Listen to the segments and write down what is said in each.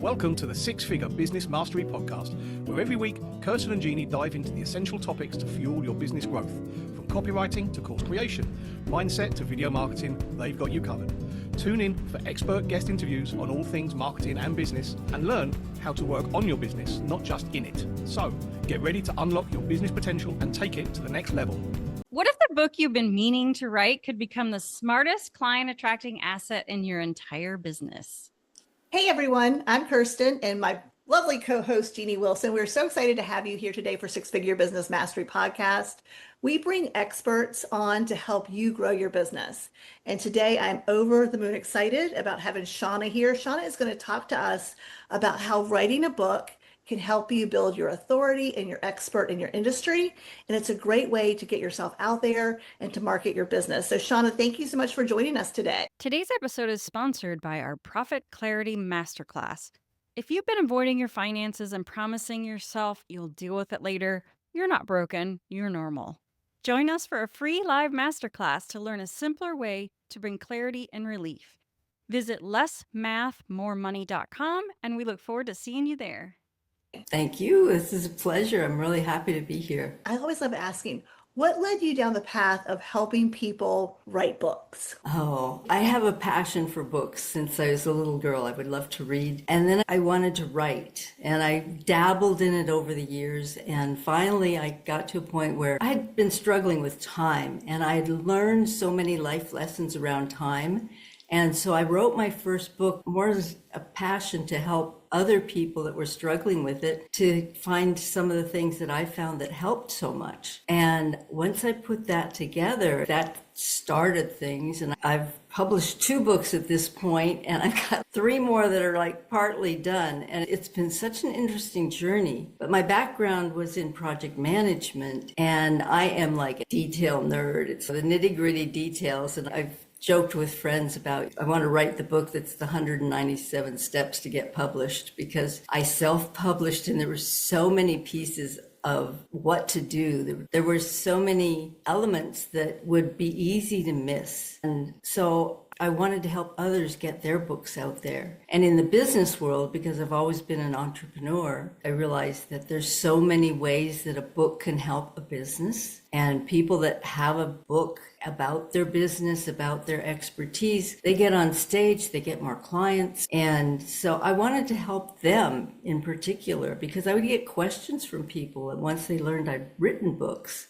Welcome to the Six Figure Business Mastery Podcast, where every week, Kirsten and Jeannie dive into the essential topics to fuel your business growth. From copywriting to course creation, mindset to video marketing, they've got you covered. Tune in for expert guest interviews on all things marketing and business, and learn how to work on your business, not just in it. So, get ready to unlock your business potential and take it to the next level. What if the book you've been meaning to write could become the smartest client attracting asset in your entire business? Hey everyone, I'm Kirsten and my lovely co-host Jeannie Wilson. We're so excited to have you here today for Six Figure Business Mastery Podcast. We bring experts on to help you grow your business. And today I'm over the moon excited about having Shauna here. Shauna is going to talk to us about how writing a book can help you build your authority and your expert in your industry. And it's a great way to get yourself out there and to market your business. So Shauna, thank you so much for joining us today. Today's episode is sponsored by our Profit Clarity Masterclass. If you've been avoiding your finances and promising yourself you'll deal with it later, you're not broken, you're normal. Join us for a free live masterclass to learn a simpler way to bring clarity and relief. Visit lessmathmoremoney.com and we look forward to seeing you there. Thank you. This is a pleasure. I'm really happy to be here. I always love asking, what led you down the path of helping people write books? Oh, I have a passion for books since I was a little girl. I would love to read. And then I wanted to write. And I dabbled in it over the years. And finally, I got to a point where I had been struggling with time. And I had learned so many life lessons around time. And so I wrote my first book more as a passion to help other people that were struggling with it to find some of the things that I found that helped so much. And once I put that together, that started things. And I've published 2 books at this point, and I've got 3 more that are like partly done. And it's been such an interesting journey. But my background was in project management, and I am like a detail nerd. It's the nitty-gritty details, and I've joked with friends about I want to write the book that's the 197 steps to get published, because I self-published and there were so many pieces of what to do. There were so many elements that would be easy to miss. And so I wanted to help others get their books out there. And in the business world, because I've always been an entrepreneur, I realized that there's so many ways that a book can help a business. And people that have a book about their business, about their expertise, they get on stage, they get more clients. And so I wanted to help them in particular, because I would get questions from people. And once they learned I'd written books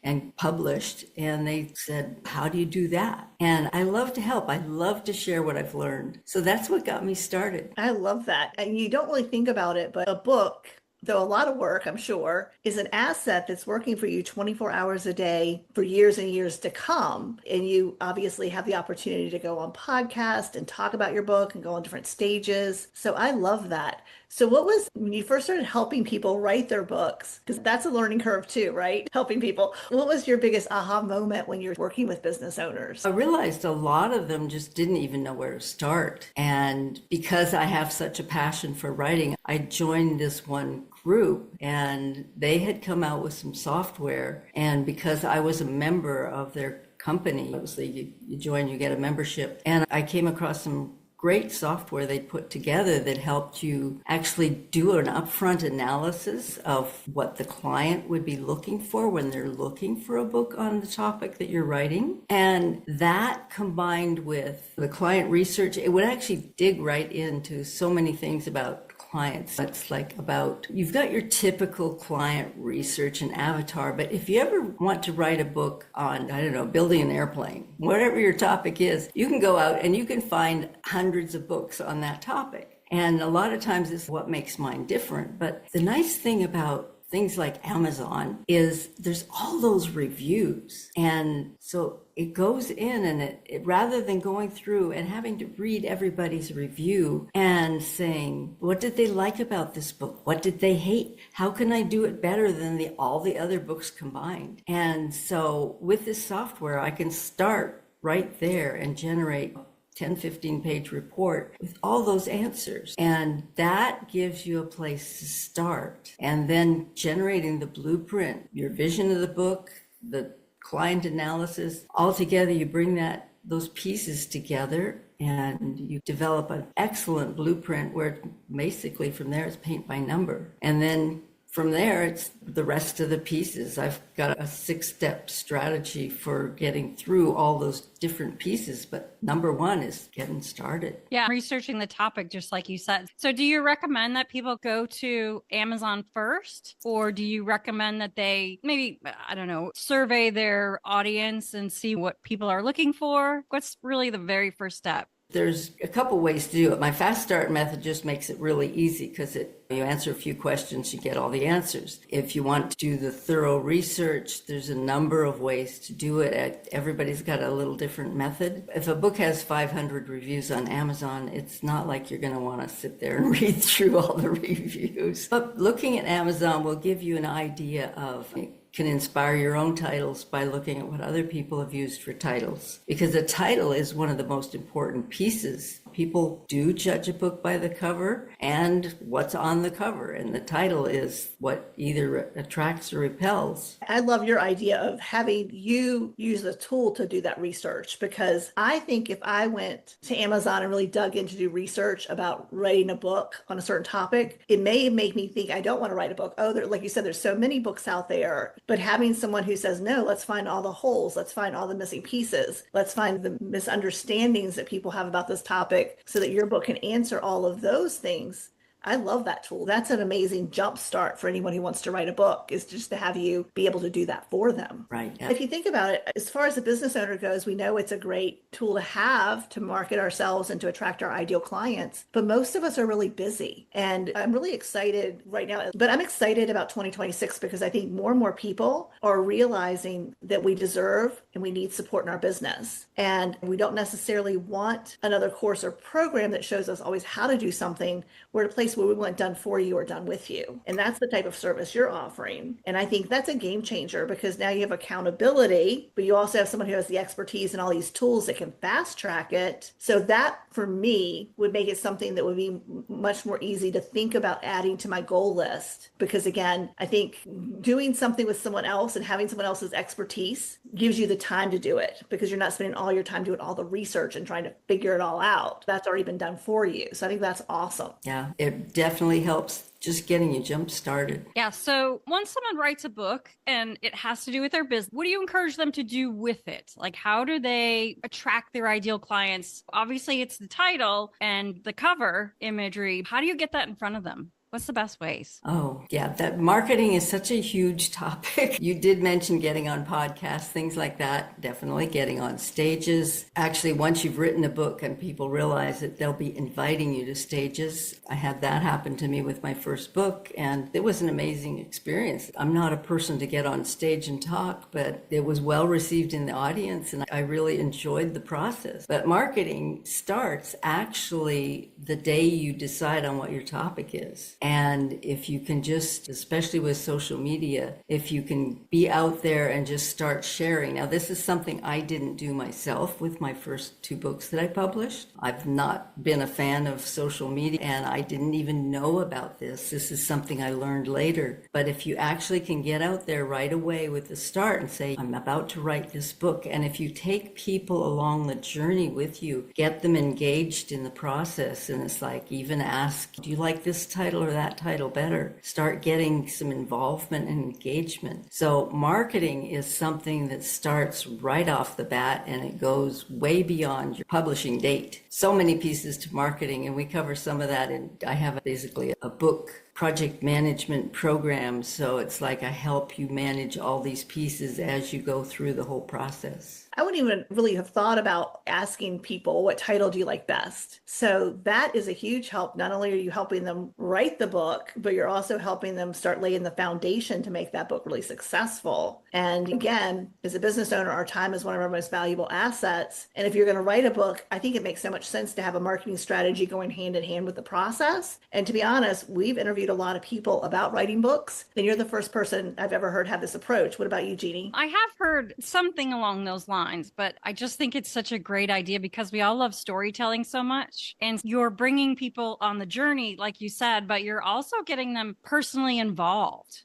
and published, and they said, how do you do that? And I love to help. I love to share what I've learned. So that's what got me started. I love that. And you don't really think about it, but a book, though a lot of work, I'm sure, is an asset that's working for you 24 hours a day for years and years to come. And you obviously have the opportunity to go on podcasts and talk about your book and go on different stages. So I love that. So what was, when you first started helping people write their books, because that's a learning curve too, right? Helping people. What was your biggest aha moment when you're working with business owners? I realized a lot of them just didn't even know where to start. And because I have such a passion for writing, I joined this one group, and they had come out with some software. And because I was a member of their company, obviously you join, you get a membership. And I came across some great software they put together that helped you actually do an upfront analysis of what the client would be looking for when they're looking for a book on the topic that you're writing. And that combined with the client research, it would actually dig right into so many things about clients. It's like about, you've got your typical client research and avatar, but if you ever want to write a book on, I don't know, building an airplane, whatever your topic is, you can go out and you can find hundreds of books on that topic. And a lot of times it's what makes mine different. But the nice thing about things like Amazon is there's all those reviews. And so it goes in, and it rather than going through and having to read everybody's review and saying, what did they like about this book? What did they hate? How can I do it better than all the other books combined? And so with this software, I can start right there and generate 10, 15-page report with all those answers. And that gives you a place to start. And then generating the blueprint, your vision of the book, the client analysis, all together, you bring those pieces together and you develop an excellent blueprint where basically from there it's paint by number. And then from there, it's the rest of the pieces. I've got a 6-step strategy for getting through all those different pieces. But number one is getting started. Yeah, researching the topic, just like you said. So do you recommend that people go to Amazon first? Or do you recommend that they maybe, I don't know, survey their audience and see what people are looking for? What's really the very first step? There's a couple ways to do it. My fast start method just makes it really easy because you answer a few questions, you get all the answers. If you want to do the thorough research, there's a number of ways to do it. Everybody's got a little different method. If a book has 500 reviews on Amazon, it's not like you're going to want to sit there and read through all the reviews. But looking at Amazon will give you an idea of can inspire your own titles by looking at what other people have used for titles. Because a title is one of the most important pieces. People do judge a book by the cover and what's on the cover. And the title is what either attracts or repels. I love your idea of having you use a tool to do that research, because I think if I went to Amazon and really dug in to do research about writing a book on a certain topic, it may make me think I don't want to write a book. Oh, like you said, there's so many books out there. But having someone who says, no, let's find all the holes, let's find all the missing pieces, let's find the misunderstandings that people have about this topic so that your book can answer all of those things. I love that tool. That's an amazing jump start for anyone who wants to write a book, is just to have you be able to do that for them. Right. Yeah. If you think about it, as far as the business owner goes, we know it's a great tool to have to market ourselves and to attract our ideal clients. But most of us are really busy. And I'm really excited right now, but I'm excited about 2026 because I think more and more people are realizing that we deserve and we need support in our business. And we don't necessarily want another course or program that shows us always how to do something. We're at a place where we want it done for you or done with you. And that's the type of service you're offering. And I think that's a game changer because now you have accountability, but you also have someone who has the expertise and all these tools that can fast track it. So that for me would make it something that would be much more easy to think about adding to my goal list. Because again, I think doing something with someone else and having someone else's expertise gives you the time to do it because you're not spending all your time doing all the research and trying to figure it all out. That's already been done for you. So I think that's awesome. Yeah, it definitely helps just getting you jump started. Yeah. So once someone writes a book and it has to do with their business, what do you encourage them to do with it? Like, how do they attract their ideal clients? Obviously, it's the title and the cover imagery. How do you get that in front of them? What's the best ways? Oh, yeah, that marketing is such a huge topic. You did mention getting on podcasts, things like that, definitely getting on stages. Actually, once you've written a book and people realize that they'll be inviting you to stages. I had that happen to me with my first book, and it was an amazing experience. I'm not a person to get on stage and talk, but it was well received in the audience, and I really enjoyed the process. But marketing starts actually the day you decide on what your topic is. And if you can just, especially with social media, if you can be out there and just start sharing. Now, this is something I didn't do myself with my first 2 books that I published. I've not been a fan of social media and I didn't even know about this. This is something I learned later. But if you actually can get out there right away with the start and say, I'm about to write this book. And if you take people along the journey with you, get them engaged in the process. And it's like, even ask, do you like this title or that title better? Start getting some involvement and engagement. So marketing is something that starts right off the bat and it goes way beyond your publishing date. So many pieces to marketing, and we cover some of that. And I have basically a book project management program. So it's like I help you manage all these pieces as you go through the whole process. I wouldn't even really have thought about asking people, what title do you like best? So that is a huge help. Not only are you helping them write the book, but you're also helping them start laying the foundation to make that book really successful. And again, as a business owner, our time is one of our most valuable assets. And if you're going to write a book, I think it makes so much sense to have a marketing strategy going hand in hand with the process. And to be honest, we've interviewed a lot of people about writing books, and you're the first person I've ever heard have this approach. What about you, Jeannie? I have heard something along those lines, but I just think it's such a great idea because we all love storytelling so much. And you're bringing people on the journey, like you said, but you're also getting them personally involved.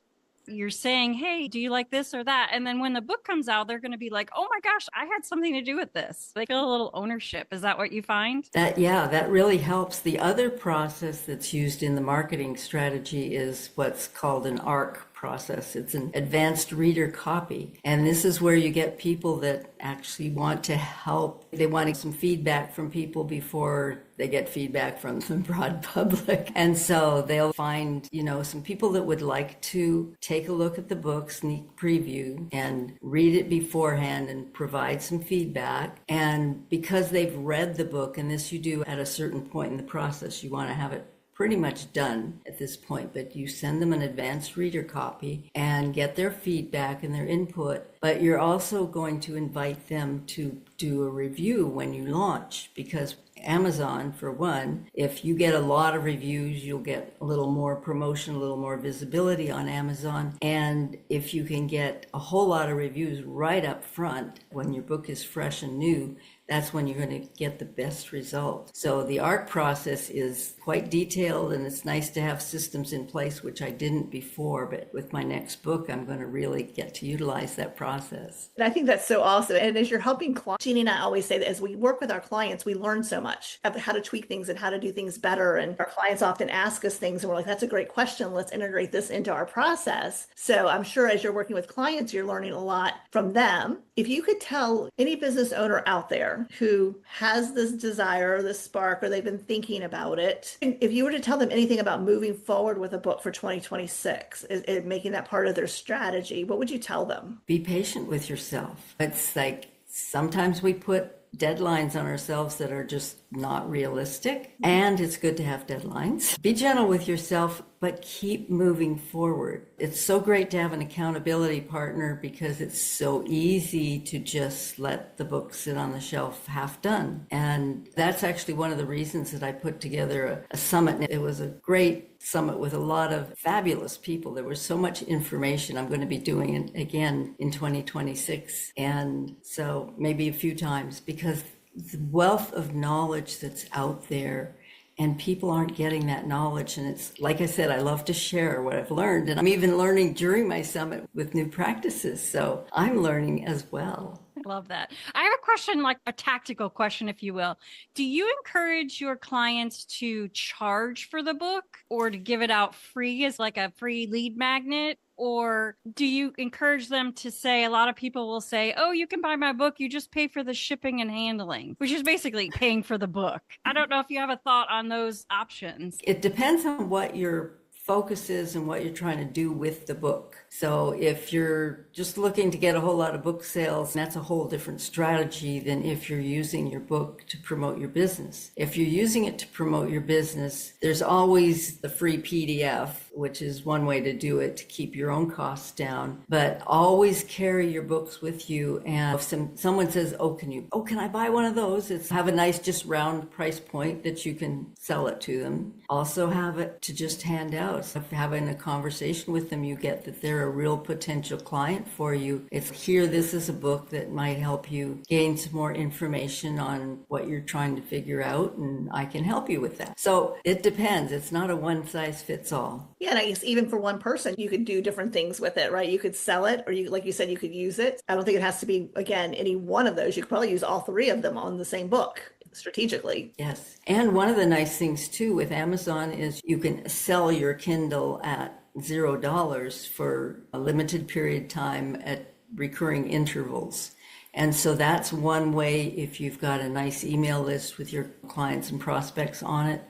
You're saying, hey, do you like this or that? And then when the book comes out, they're going to be like, oh my gosh, I had something to do with this. They feel a little ownership. Is that what you find? That really helps. The other process that's used in the marketing strategy is what's called an ARC process. It's an advanced reader copy. And this is where you get people that actually want to help. They want some feedback from people before they get feedback from the broad public. And so they'll find, some people that would like to take a look at the book, sneak preview, and read it beforehand and provide some feedback. And because they've read the book, and this you do at a certain point in the process, you want to have it pretty much done at this point, but you send them an advanced reader copy and get their feedback and their input. But you're also going to invite them to do a review when you launch, because Amazon, for one, if you get a lot of reviews, you'll get a little more promotion, a little more visibility on Amazon. And if you can get a whole lot of reviews right up front when your book is fresh and new, that's when you're going to get the best result. So the ARC process is quite detailed, and it's nice to have systems in place, which I didn't before, but with my next book, I'm going to really get to utilize that process. And I think that's so awesome. And as you're helping clients, Jeannie and I always say that as we work with our clients, we learn so much about how to tweak things and how to do things better. And our clients often ask us things and we're like, that's a great question. Let's integrate this into our process. So I'm sure as you're working with clients, you're learning a lot from them. If you could tell any business owner out there who has this desire, this spark, or they've been thinking about it, if you were to tell them anything about moving forward with a book for 2026, making that part of their strategy, what would you tell them? Be patient with yourself. It's like sometimes we put deadlines on ourselves that are just not realistic, and it's good to have deadlines. Be gentle with yourself, but keep moving forward. It's so great to have an accountability partner because it's so easy to just let the book sit on the shelf half done. And that's actually one of the reasons that I put together a summit. It was a great summit with a lot of fabulous people. There was so much information. I'm going to be doing it again in 2026. And so maybe a few times, because the wealth of knowledge that's out there, and people aren't getting that knowledge. And it's like I said, I love to share what I've learned. And I'm even learning during my summit with new practices. So I'm learning as well. I love that. I have a question, like a tactical question, if you will. Do you encourage your clients to charge for the book or to give it out free as like a free lead magnet? Or do you encourage them to say, a lot of people will say, oh, you can buy my book, you just pay for the shipping and handling, which is basically paying for the book. I don't know if you have a thought on those options. It depends on what your focus is and what you're trying to do with the book. So if you're just looking to get a whole lot of book sales, that's a whole different strategy than if you're using your book to promote your business. If you're using it to promote your business, there's always the free PDF, which is one way to do it to keep your own costs down. But always carry your books with you. And if someone says, can I buy one of those? It's have a nice just round price point that you can sell it to them. Also have it to just hand out. So if having a conversation with them, you get that they're a real potential client for you. It's here, this is a book that might help you gain some more information on what you're trying to figure out, and I can help you with that. So it depends. It's not a one size fits all. Yeah, and I guess even for one person, you could do different things with it, right? You could sell it, or you, like you said, you could use it. I don't think it has to be, again, any one of those. You could probably use all three of them on the same book strategically. Yes. And one of the nice things too with Amazon is you can sell your Kindle at $0 for a limited period of time at recurring intervals. And so that's one way. If you've got a nice email list with your clients and prospects on it,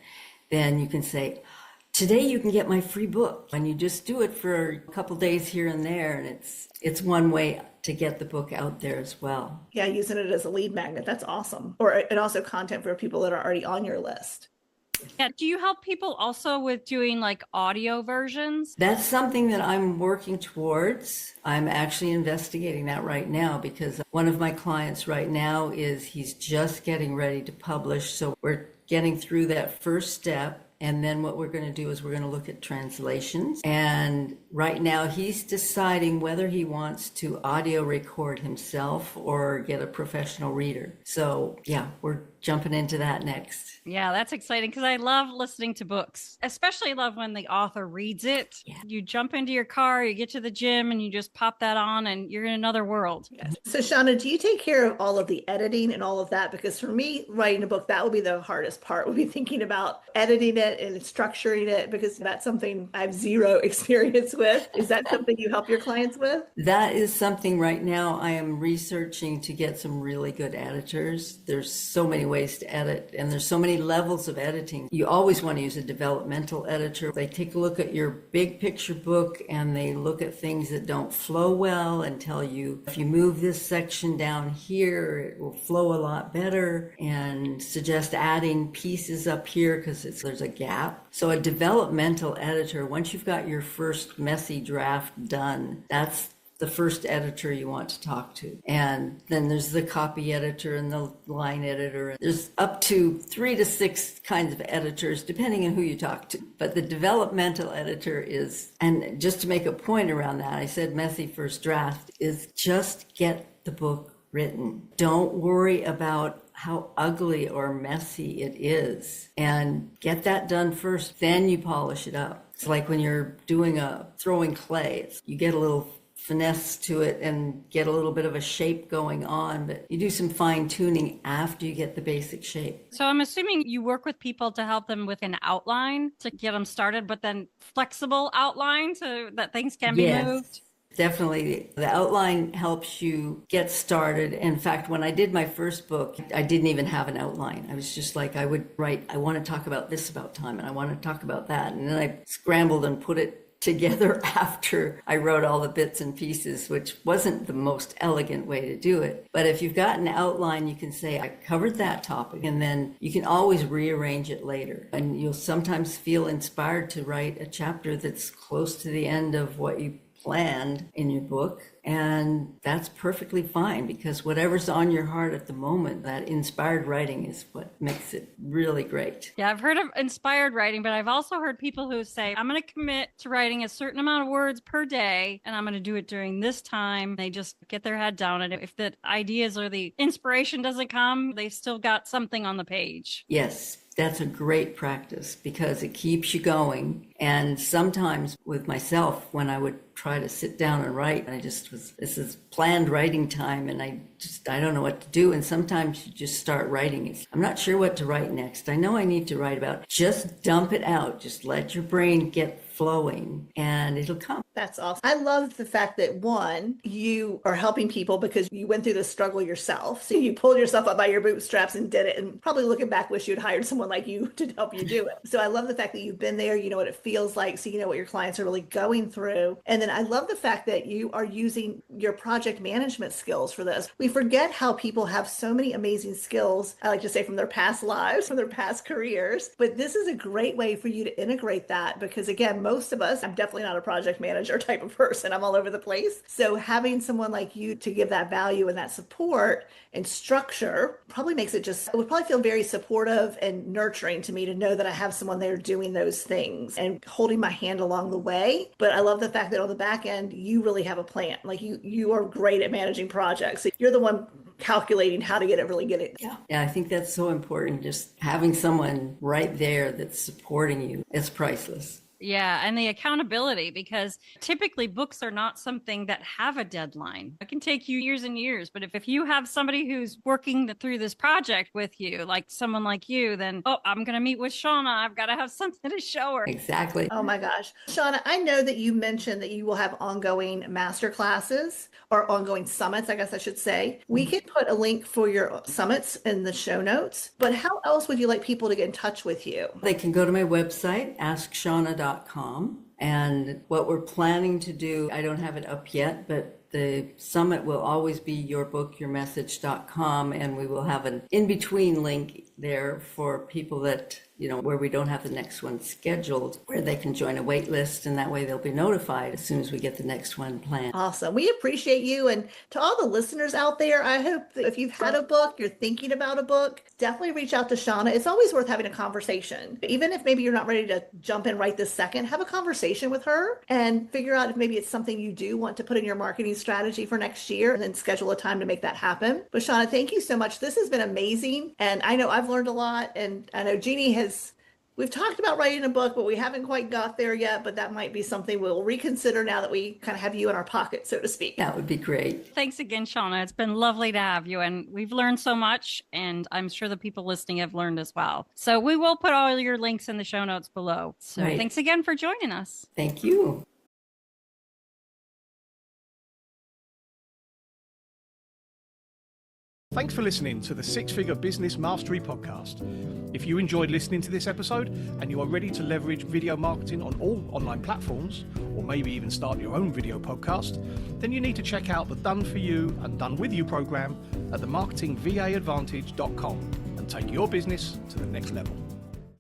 then you can say, today you can get my free book. And you just do it for a couple days here and there. And it's one way to get the book out there as well. Yeah, using it as a lead magnet. That's awesome. And also content for people that are already on your list. Yeah. Do you help people also with doing like audio versions? That's something that I'm working towards. I'm actually investigating that right now because one of my clients right now he's just getting ready to publish. So we're getting through that first step. And then what we're going to do is we're going to look at translations. And right now he's deciding whether he wants to audio record himself or get a professional reader. So yeah, we're jumping into that next. Yeah, that's exciting because I love listening to books, especially love when the author reads it. Yeah. You jump into your car, you get to the gym, and you just pop that on, and you're in another world. Yes. So, Shauna, do you take care of all of the editing and all of that? Because for me, writing a book, that would be the hardest part, would be thinking about editing it and structuring it, because that's something I have zero experience with. Is that something you help your clients with? That is something right now I am researching to get some really good editors. There's so many ways to edit, and there's so many levels of editing. You always want to use a developmental editor. They take a look at your big picture book and they look at things that don't flow well and tell you, if you move this section down here, it will flow a lot better, and suggest adding pieces up here because there's a gap. So a developmental editor, once you've got your first messy draft done, that's the first editor you want to talk to. And then there's the copy editor and the line editor. There's up to 3 to 6 kinds of editors, depending on who you talk to. But the developmental editor is, and just to make a point around that, I said messy first draft, is just get the book written. Don't worry about how ugly or messy it is, and get that done first. Then you polish it up. It's like when you're doing throwing clay, you get a little finesse to it and get a little bit of a shape going on, but you do some fine tuning after you get the basic shape. So I'm assuming you work with people to help them with an outline to get them started, but then flexible outline so that things can be moved. Definitely. The outline helps you get started. In fact, when I did my first book, I didn't even have an outline. I was just like, I would write, I want to talk about this about time, and I want to talk about that. And then I scrambled and put it together after I wrote all the bits and pieces, which wasn't the most elegant way to do it. But if you've got an outline, you can say, I covered that topic, and then you can always rearrange it later. And you'll sometimes feel inspired to write a chapter that's close to the end of what you planned in your book. And that's perfectly fine, because whatever's on your heart at the moment, that inspired writing is what makes it really great. Yeah, I've heard of inspired writing, but I've also heard people who say, I'm going to commit to writing a certain amount of words per day, and I'm going to do it during this time. They just get their head down. And if the ideas or the inspiration doesn't come, they've still got something on the page. Yes. That's a great practice because it keeps you going. And sometimes with myself, when I would try to sit down and write, this is planned writing time, and I don't know what to do. And sometimes you just start writing. I'm not sure what to write next. I know I need to write about. Just dump it out. Just let your brain get flowing and it'll come. That's awesome. I love the fact that, one, you are helping people because you went through the struggle yourself. So you pulled yourself up by your bootstraps and did it, and probably looking back, wish you'd hired someone like you to help you do it. So I love the fact that you've been there, you know what it feels like, so you know what your clients are really going through. And then I love the fact that you are using your project management skills for this. We forget how people have so many amazing skills, I like to say, from their past lives, from their past careers. But this is a great way for you to integrate that, because again, most of us, I'm definitely not a project manager type of person. I'm all over the place. So having someone like you to give that value and that support and structure probably makes it would probably feel very supportive and nurturing to me to know that I have someone there doing those things and holding my hand along the way. But I love the fact that on the back end, you really have a plan. Like you are great at managing projects. So you're the one calculating how to get it. Yeah, I think that's so important. Just having someone right there that's supporting you is priceless. Yeah, and the accountability, because typically books are not something that have a deadline. It can take you years and years, but if you have somebody who's working through this project with you, like someone like you, then, I'm going to meet with Shauna. I've got to have something to show her. Exactly. Oh my gosh. Shauna, I know that you mentioned that you will have ongoing master classes or ongoing summits, I guess I should say. We can put a link for your summits in the show notes, but how else would you like people to get in touch with you? They can go to my website, AskShauna.com. And what we're planning to do, I don't have it up yet, but the summit will always be yourbookyourmessage.com, and we will have an in-between link there for people that, where we don't have the next one scheduled, where they can join a wait list, and that way they'll be notified as soon as we get the next one planned. Awesome. We appreciate you. And to all the listeners out there, I hope that if you've had a book, you're thinking about a book, definitely reach out to Shauna. It's always worth having a conversation. Even if maybe you're not ready to jump in right this second, have a conversation with her and figure out if maybe it's something you do want to put in your marketing strategy for next year and then schedule a time to make that happen. But Shauna, thank you so much. This has been amazing. And I know I've learned a lot. And I know Jeannie we've talked about writing a book, but we haven't quite got there yet. But that might be something we'll reconsider now that we kind of have you in our pocket, so to speak. That would be great. Thanks again, Shauna. It's been lovely to have you. And we've learned so much. And I'm sure the people listening have learned as well. So we will put all your links in the show notes below. So Thanks again for joining us. Thank you. Thanks for listening to the Six Figure Business Mastery Podcast. If you enjoyed listening to this episode and you are ready to leverage video marketing on all online platforms, or maybe even start your own video podcast, then you need to check out the Done For You and Done With You program at themarketingvaadvantage.com and take your business to the next level.